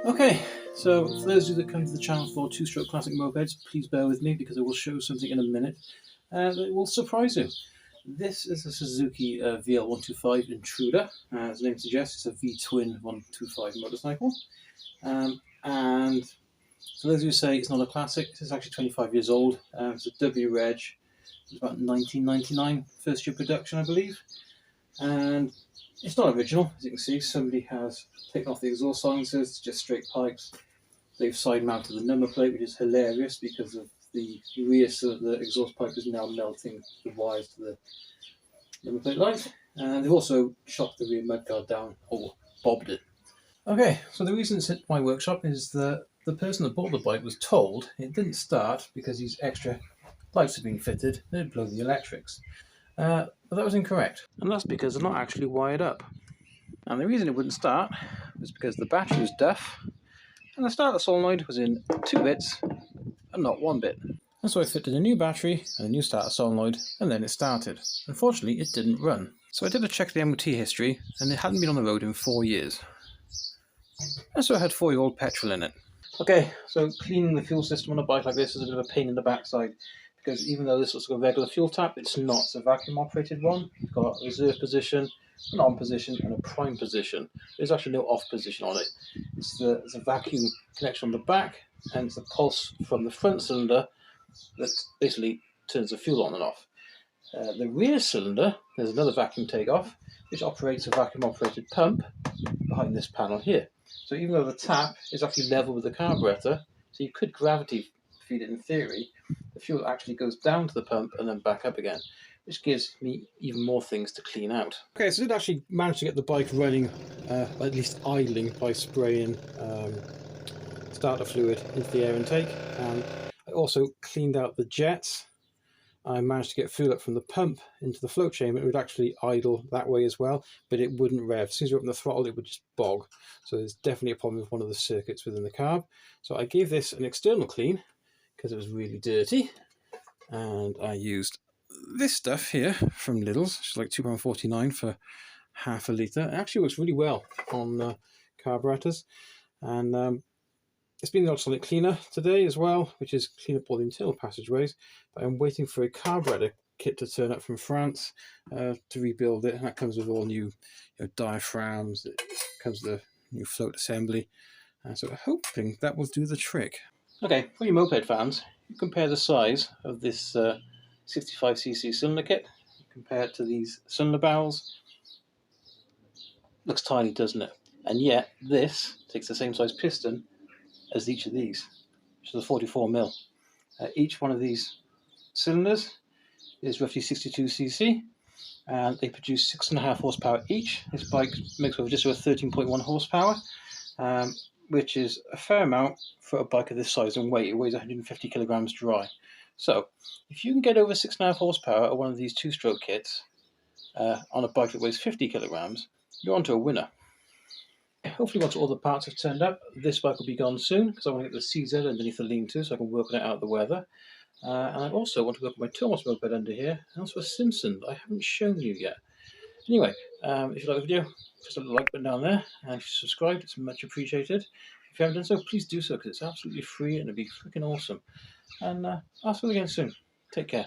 Okay, so for those of you that come to the channel for two-stroke classic mopeds, please bear with me because I will show something in a minute that will surprise you. This is a Suzuki VL125 Intruder. As the name suggests, it's a V-twin 125 motorcycle. And for those of you who say it's not a classic, it's actually 25 years old. It's a W Reg. It's about 1999, first year production, I believe. And it's not original, as you can see. Somebody has taken off the exhaust silencers, just straight pipes. They've side mounted the number plate, which is hilarious because of the rear of the exhaust pipe is now melting the wires to the number plate light. And they've also chopped the rear mudguard down or bobbed it. Okay, so the reason it's at my workshop is that the person that bought the bike was told it didn't start because these extra lights had been fitted, they'd blow the electrics. But that was incorrect, and that's because they're not actually wired up. And the reason it wouldn't start was because the battery was deaf, and the starter solenoid was in 2 bits and not 1 bit. And so I fitted a new battery and a new starter solenoid, and then it started. Unfortunately, it didn't run. So I did a check of the MOT history, and it hadn't been on the road in 4 years. And so I had 4-year-old petrol in it. Okay, so cleaning the fuel system on a bike like this is a bit of a pain in the backside, because even though this looks like a regular fuel tap, it's not. It's a vacuum operated one. It's got a reserve position, an on position, and a prime position. There's actually no off position on it. It's a vacuum connection on the back, and it's a pulse from the front cylinder that basically turns the fuel on and off. The rear cylinder, there's another vacuum takeoff, which operates a vacuum operated pump behind this panel here. So even though the tap is actually level with the carburetor, so you could gravity feed it in theory, the fuel actually goes down to the pump and then back up again, which gives me even more things to clean out. Okay, so I did actually manage to get the bike running, at least idling, by spraying starter fluid into the air intake. And I also cleaned out the jets. I managed to get fuel up from the pump into the float chamber. It would actually idle that way as well, but it wouldn't rev. As soon as you open the throttle, it would just bog. So there's definitely a problem with one of the circuits within the carb. So I gave this an external clean because it was really dirty. And I used this stuff here from Lidl's, which is like £2.49 for half a litre. It actually works really well on carburetors. And it's been the ultrasonic cleaner today as well, which is clean up all the internal passageways. But I'm waiting for a carburetor kit to turn up from France to rebuild it. And that comes with all new diaphragms. It comes with a new float assembly. So I'm hoping that will do the trick. Okay, for you moped fans, you compare the size of this 65cc cylinder kit, compare it to these cylinder barrels. Looks tiny, doesn't it? And yet this takes the same size piston as each of these, which is a 44mm. Each one of these cylinders is roughly 62cc, and they produce 6.5 horsepower each. This bike makes over just over 13.1 horsepower, which is a fair amount for a bike of this size and weight. It weighs 150 kilograms dry. So if you can get over 6.5 horsepower on one of these two-stroke kits on a bike that weighs 50 kilograms, you're onto a winner. Hopefully once all the parts have turned up, this bike will be gone soon because I want to get the CZ underneath the lean-to so I can work on it out of the weather. And I also want to work on my Thomas moped under here, and also a Simpson that I haven't shown you yet. Anyway, if you like the video, just a like button down there, and if you subscribe, it's much appreciated. If you haven't done so, please do so because it's absolutely free and it'll be freaking awesome. And I'll see you again soon. Take care.